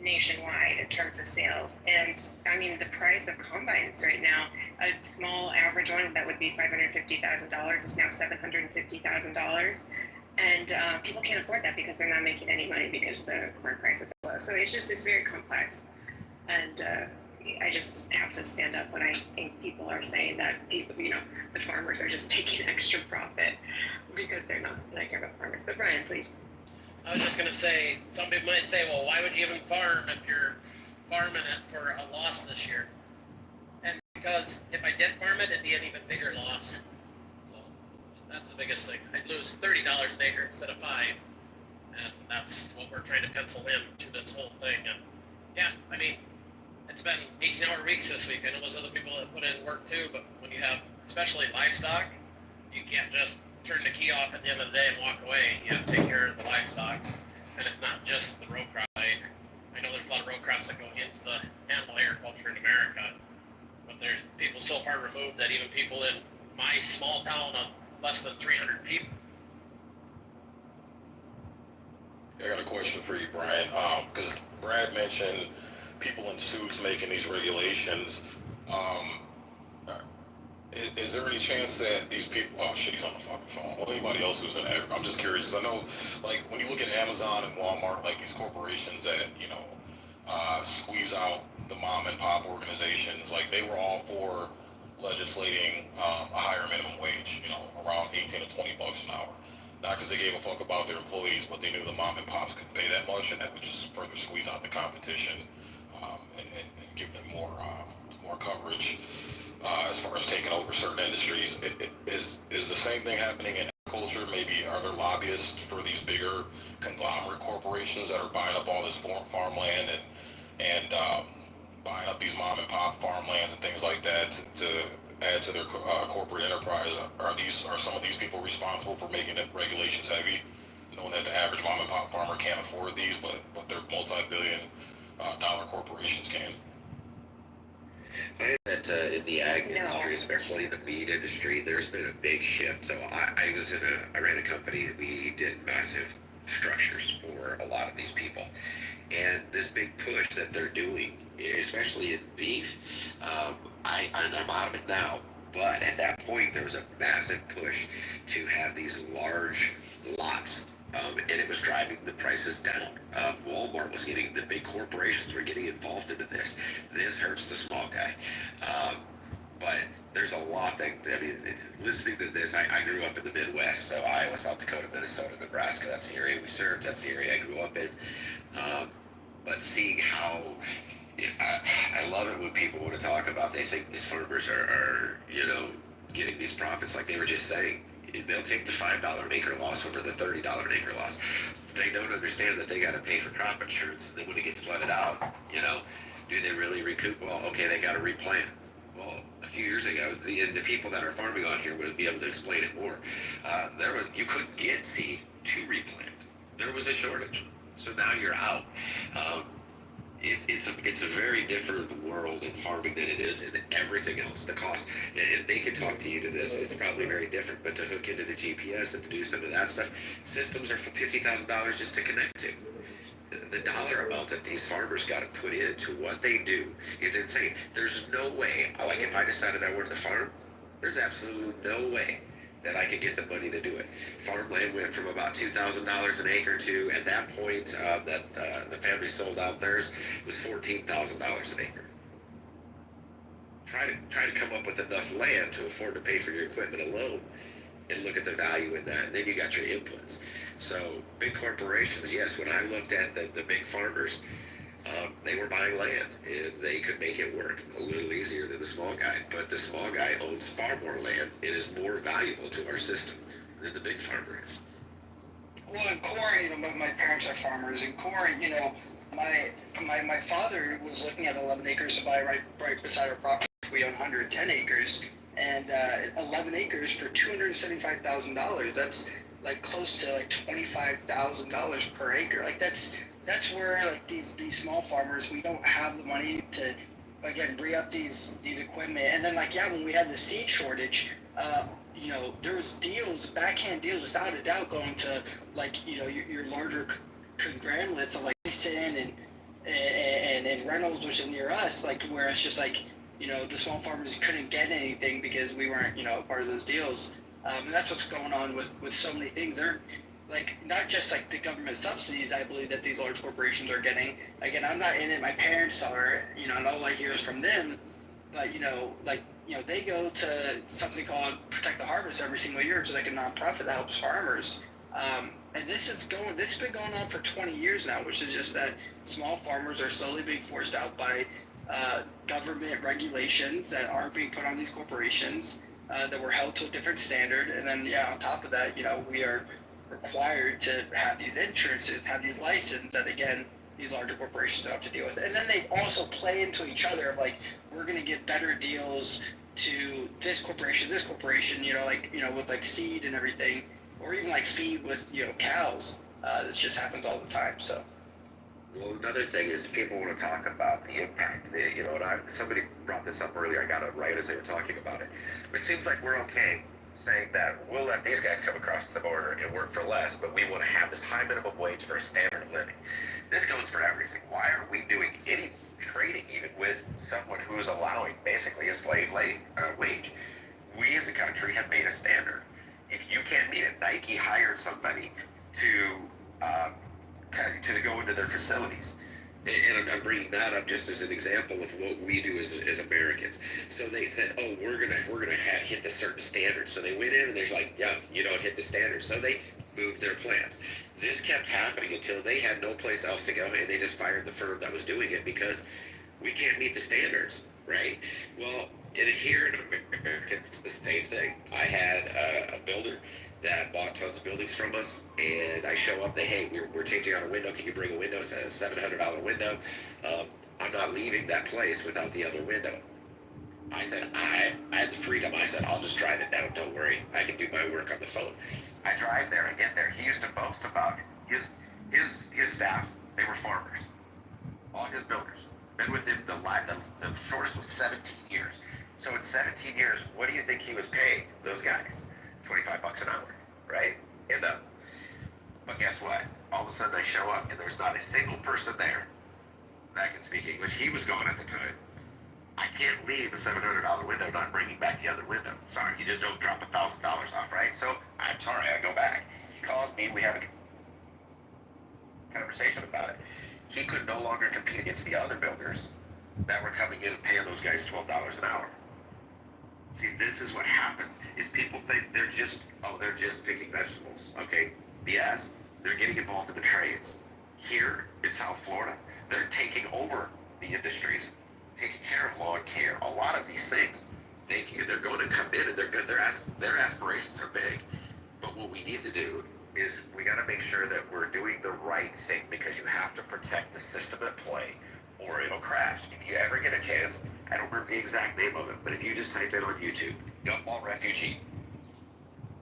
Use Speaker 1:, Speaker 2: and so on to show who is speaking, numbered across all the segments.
Speaker 1: nationwide in terms of sales. And I mean, the price of combines right now, a small average one that would be $550,000 is now $750,000. And people can't afford that because they're not making any money because the corn prices are low. So it's very complex. And I just have to stand up when I think people are saying that people, the farmers are just taking extra profit because they're not care about farmers. But Brian, please.
Speaker 2: I was just going to say, some people might say, well, why would you even farm if you're farming it for a loss this year? And because if I did farm it, it'd be an even bigger loss. So that's the biggest thing. I'd lose $30 an acre instead of $5. And that's what we're trying to pencil in to this whole thing. And yeah, I mean, it's been 18-hour weeks this week. I know there's other people that put in work too, but when you have, especially livestock, you can't just turn the key off at the end of the day and walk away. You have to take care of the livestock. And it's not just the row crop. I know there's a lot of row crops that go into the animal agriculture in America, but there's people so far removed that even people in my small town of less than 300 people.
Speaker 3: I got a question for you, Brian. Because Brad mentioned people in suits making these regulations. Is there any chance that these people, oh shit, he's on the fucking phone, well, anybody else who's in that, I'm just curious, because I know, like, when you look at Amazon and Walmart, like these corporations that, squeeze out the mom and pop organizations, like, they were all for legislating a higher minimum wage, around 18 to 20 bucks an hour. Not because they gave a fuck about their employees, but they knew the mom and pops couldn't pay that much, and that would just further squeeze out the competition, and give them more coverage. As far as taking over certain industries, is the same thing happening in agriculture? Maybe are there lobbyists for these bigger conglomerate corporations that are buying up all this farmland and buying up these mom and pop farmlands and things like that to add to their corporate enterprise? Are some of these people responsible for making the regulations heavy, knowing that the average mom and pop farmer can't afford these, but their multi-billion dollar corporations can?
Speaker 4: I know that in the ag industry, especially the meat industry, there's been a big shift. So I ran a company that we did massive structures for a lot of these people. And this big push that they're doing, especially in beef, I'm out of it now. But at that point, there was a massive push to have these large lots. And it was driving the prices down. Walmart was getting, the big corporations were getting involved into this. This hurts the small guy. But there's a lot that, listening to this, I grew up in the Midwest, so Iowa, South Dakota, Minnesota, Nebraska, that's the area we served, that's the area I grew up in. But seeing how, I love it when people want to talk about, they think these farmers are getting these profits like they were just saying. They'll take the $5 an acre loss over the $30 an acre loss. They don't understand that they got to pay for crop insurance, and then when it gets flooded out, do they really recoup? Well, okay, they got to replant. Well, a few years ago, the people that are farming on here would be able to explain it more. You couldn't get seed to replant. There was a shortage, so now you're out. It's a very different world in farming than it is in everything else. The cost, and they can talk to you to this, it's probably very different, but to hook into the GPS and to do some of that stuff, systems are for $50,000 just to connect to. The dollar amount that these farmers got to put into what they do is insane. There's no way, like if I decided I wanted to farm, there's absolutely no way that I could get the money to do it. Farmland went from about $2,000 an acre to, at that point, the family sold out theirs, was $14,000 an acre. Try to come up with enough land to afford to pay for your equipment alone, and look at the value in that, and then you got your inputs. So big corporations, yes, when I looked at the big farmers, they were buying land, and they could make it work a little easier than the small guy. But the small guy owns far more land and is more valuable to our system than the big farmer is.
Speaker 5: Well, in Corey, my parents are farmers. In Corey, my father was looking at 11 acres to buy right beside our property. We own 110 acres, and 11 acres for $275,000. That's like close to like $25,000 per acre. Like that's where like these small farmers, we don't have the money to again re-up these equipment. And then when we had the seed shortage, there was deals, backhand deals without a doubt going to your larger conglomerates of like Mason and Reynolds, which is near us, like where it's just like, you know, the small farmers couldn't get anything because we weren't, you know, part of those deals. And that's what's going on with so many things. They're like not just like the government subsidies, I believe, that these large corporations are getting. Again, I'm not in it. My parents are, you know, and all I hear is from them. But you know, like, you know, they go to something called Protect the Harvest every single year, which is like a nonprofit that helps farmers. And this has been going on for 20 years now, which is just that small farmers are slowly being forced out by government regulations that aren't being put on these corporations, that were held to a different standard. And then, yeah, on top of that, you know, we are required to have these insurances, have these licenses that, again, these larger corporations have to deal with. And then they also play into each other of like, we're going to give better deals to this corporation, you know, like, you know, with like seed and everything, or even like feed with, you know, cows. This just happens all the time. So.
Speaker 4: Well, another thing is people want to talk about the impact. You know, and somebody brought this up earlier. I got it right as they were talking about it. It seems like we're okay saying that we'll let these guys come across the border and work for less, but we want to have this high minimum wage for a standard of living. This goes for everything. Why are we doing any trading even with someone who is allowing basically a slave wage? We as a country have made a standard. If you can't meet it, Nike hired somebody to go into their facilities. And I'm bringing that up just as an example of what we do as Americans. So they said, oh, we're gonna hit the certain standards. So they went in and they're like, yeah, you don't hit the standards. So they moved their plants. This kept happening until they had no place else to go, and they just fired the firm that was doing it because we can't meet the standards, right? Well, here in America, it's the same thing. I had a builder that bought tons of buildings from us, and I show up, hey, we're changing out a window. Can you bring a window? It's a $700 window. I'm not leaving that place without the other window. I said, I had the freedom. I said, I'll just drive it down. Don't worry. I can do my work on the phone. I drive there and get there. He used to boast about his staff. They were farmers. All his builders. Been with him, the shortest was 17 years. So in 17 years, what do you think he was paying those guys? $25 an hour, right? But guess what? All of a sudden I show up and there's not a single person there that can speak English. He was gone at the time. I can't leave a $700 window not bringing back the other window. Sorry, you just don't drop $1,000 off, right? So I'm sorry, I go back. He calls me, we have a conversation about it. He could no longer compete against the other builders that were coming in and paying those guys $12 an hour. See, this is what happens, is people think they're just picking vegetables, okay? Yes, they're getting involved in the trades. Here in South Florida, they're taking over the industries, taking care of lawn care, a lot of these things. They're going to come in and they're good. Their aspirations are big. But what we need to do is we got to make sure that we're doing the right thing, because you have to protect the system at play or it'll crash. If you ever get a chance, I don't remember the exact name of it, but if you just type in on YouTube, Gumball Refugee,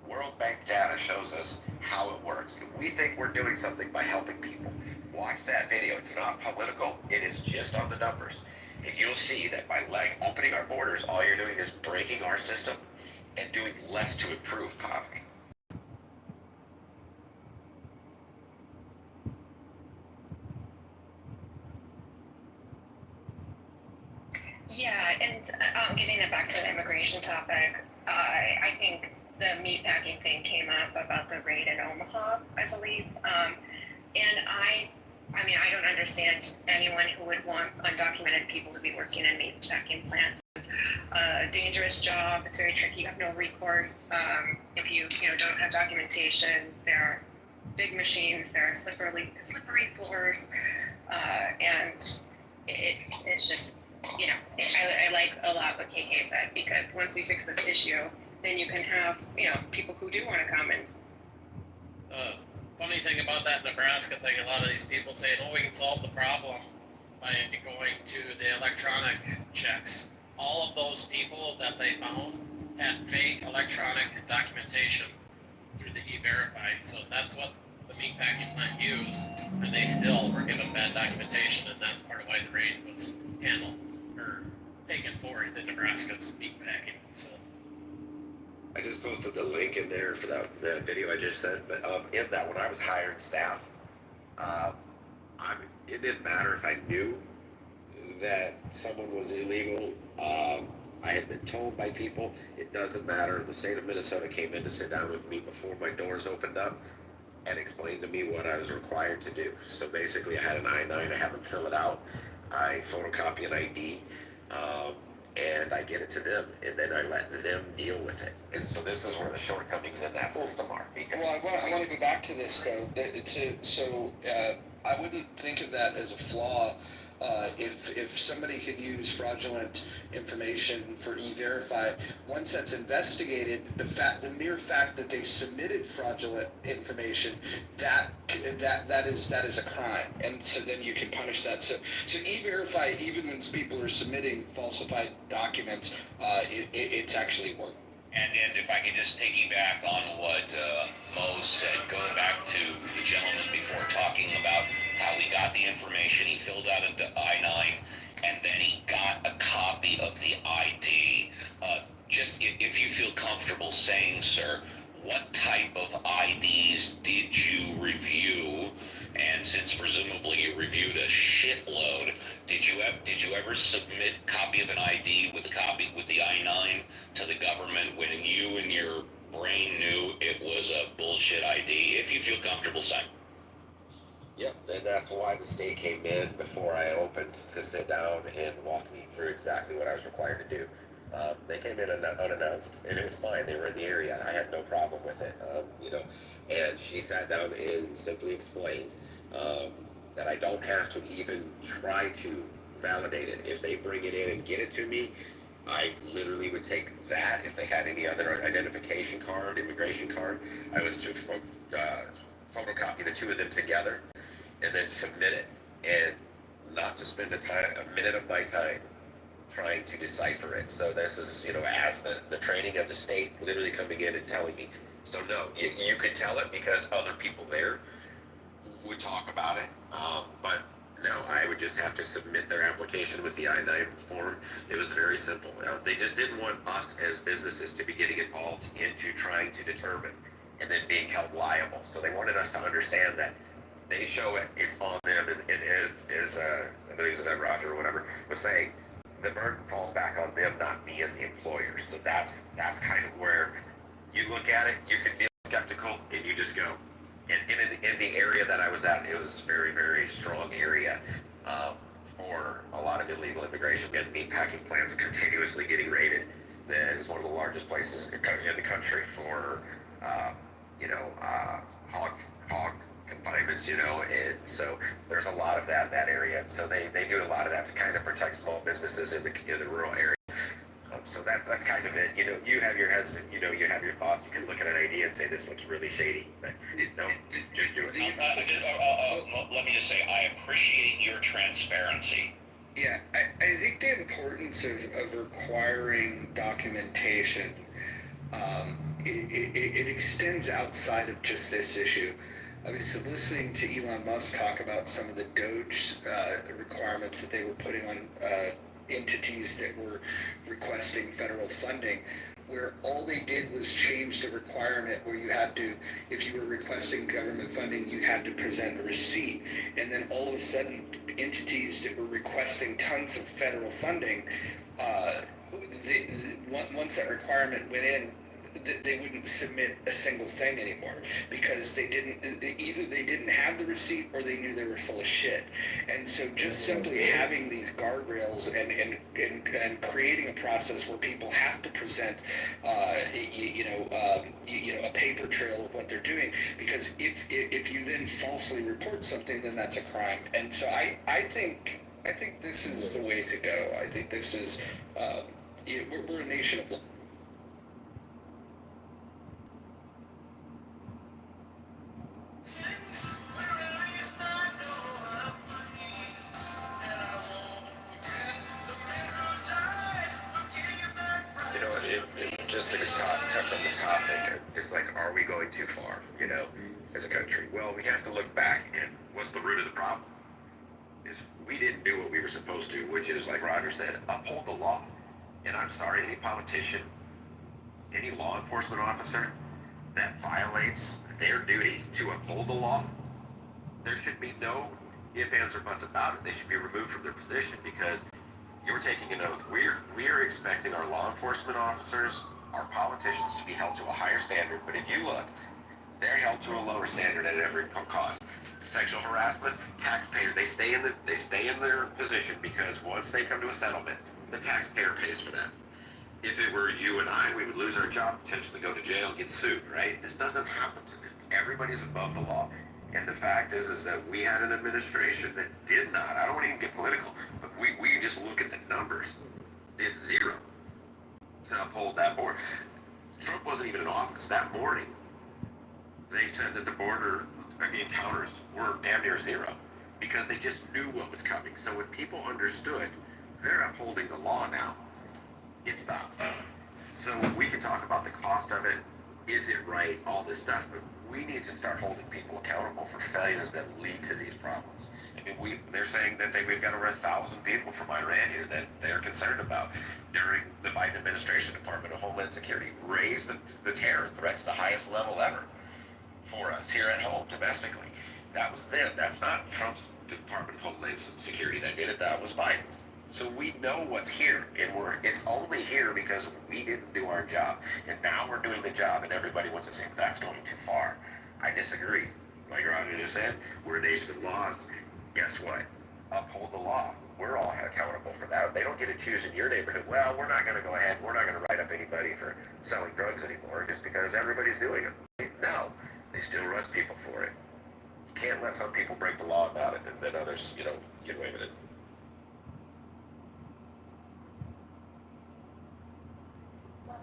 Speaker 4: World Bank data shows us how it works. We think we're doing something by helping people. Watch that video. It's not political. It is just on the numbers. And you'll see that by opening our borders, all you're doing is breaking our system and doing less to improve poverty.
Speaker 1: Yeah, and getting it back to the immigration topic, I think the meatpacking thing came up about the raid in Omaha, I believe. And I mean, I don't understand anyone who would want undocumented people to be working in meatpacking plants. It's a dangerous job. It's very tricky. You have no recourse. If you don't have documentation, there are big machines. There are slippery floors, and it's just. I like a lot what KK said, because once we fix this issue, then you can have, people who do want to come and.
Speaker 2: Funny thing about that Nebraska thing, a lot of these people say, we can solve the problem by going to the electronic checks. All of those people that they found had fake electronic documentation through the E-Verify. So that's what the meatpacking plant used, and they still were given bad documentation, and that's part of why the raid was handled or taken for the Nebraska's meatpacking facility.
Speaker 4: I just posted the link in there for that video I just sent, but in that, when I was hiring staff, it didn't matter if I knew that someone was illegal. I had been told by people. It doesn't matter. The state of Minnesota came in to sit down with me before my doors opened up and explained to me what I was required to do. So basically, I had an I-9. I have them fill it out. I photocopy an ID. Um, and I get it to them, and then I let them deal with it. And so this is where the shortcomings in that system are. Because
Speaker 5: Well, I want to go back to this though. I wouldn't think of that as a flaw. If somebody could use fraudulent information for E-Verify, once that's investigated, the mere fact that they've submitted fraudulent information, that is a crime, and so then you can punish that. So E-Verify, even when people are submitting falsified documents, it's actually working.
Speaker 6: And if I could just piggyback on what Mo said, going back to the gentleman before talking about how he got the information, he filled out an I-9, and then he got a copy of the ID. Just if you feel comfortable saying, sir, what type of IDs did you review? And since presumably you reviewed a shitload, did you ever submit a copy of an ID with the I-9 to the government when you and your brain knew it was a bullshit ID? If you feel comfortable saying.
Speaker 4: Yep, and that's why the state came in before I opened to sit down and walk me through exactly what I was required to do. They came in unannounced, and it was fine. They were in the area. I had no problem with it, And she sat down and simply explained that I don't have to even try to validate it. If they bring it in and get it to me, I literally would take that. If they had any other identification card, immigration card, I was to photocopy the two of them together and then submit it, and not to spend a minute of my time trying to decipher it. So this is, as the training of the state literally coming in and telling me. So no, you could tell it because other people there would talk about it, but no, I would just have to submit their application with the I-9 form. It was very simple. They just didn't want us as businesses to be getting involved into trying to determine and then being held liable. So they wanted us to understand that they show it, it's on them, and as I believe it was Roger or whatever was saying, the burden falls back on them, not me as the employer. So that's kind of where you look at it. You can be skeptical, and you just go. And in the area that I was at, it was a very, very strong area for a lot of illegal immigration. We had meatpacking plants continuously getting raided. Then it was one of the largest places in the country for, hog confinements, and so there's a lot of that area. And so they do a lot of that to kind of protect small businesses in the rural area. So that's kind of it. You have your you have your thoughts. You can look at an idea and say this looks really shady, but no, just do it.
Speaker 6: Let me just say, I appreciate your transparency.
Speaker 5: Yeah, I think the importance of requiring documentation, it extends outside of just this issue. I was listening to Elon Musk talk about some of the Doge requirements that they were putting on entities that were requesting federal funding, where all they did was change the requirement where you had to, if you were requesting government funding, you had to present a receipt. And then all of a sudden, entities that were requesting tons of federal funding, once that requirement went in, they wouldn't submit a single thing anymore because they didn't have the receipt, or they knew they were full of shit. And so just simply having these guardrails and creating a process where people have to present a paper trail of what they're doing, because if you then falsely report something, then that's a crime. And so I think this is the way to go. I think this is we're a nation of law.
Speaker 4: Just to touch on the topic, it's like, are we going too far, as a country? Well, we have to look back, and what's the root of the problem? Is we didn't do what we were supposed to, which is, like Roger said, uphold the law. And I'm sorry, any politician, any law enforcement officer that violates their duty to uphold the law, there should be no if, ands, or buts about it. They should be removed from their position because you're taking an oath. We are expecting our law enforcement officers, our politicians to be held to a higher standard. But if you look, they're held to a lower standard at every cost. Sexual harassment, taxpayer, they stay in their position because once they come to a settlement, the taxpayer pays for that. If it were you and I, we would lose our job, potentially go to jail, get sued, right? This doesn't happen to them. Everybody's above the law. And the fact is that we had an administration that did not, I don't want to even get political, but we just look at the numbers, did zero to uphold that border. Trump wasn't even in office that morning. They said that the border encounters were damn near zero because they just knew what was coming. So when people understood they're upholding the law now, it stopped. So we can talk about the cost of it, is it right, all this stuff, but we need to start holding people accountable for failures that lead to these problems. I mean, they're saying that we've got over 1,000 people from Iran here that they're concerned about. During the Biden administration, Department of Homeland Security raised the terror threat to the highest level ever for us here at home, domestically. That was them. That's not Trump's Department of Homeland Security that did it. That was Biden's. So we know what's here, and it's only here because we didn't do our job. And now we're doing the job, and everybody wants to say, that's going too far. I disagree. Like Roger just said, we're a nation of laws. Guess what? Uphold the law. We're all accountable for that. They don't get to choose in your neighborhood. Well, we're not going to go ahead. We're not going to write up anybody for selling drugs anymore just because everybody's doing it. No, they still arrest people for it. You can't let some people break the law about it and then others, get away with it.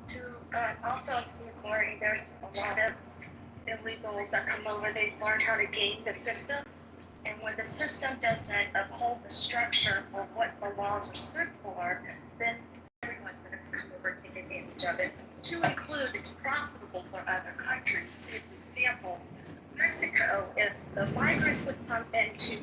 Speaker 7: To also include, Lori, there's a lot of illegals that come over. They learn how to game the system, and when the system doesn't uphold the structure for what the laws are stood for, then everyone's going to come over and take advantage of it. To include, it's profitable for other countries. For example, Mexico, if the migrants would come into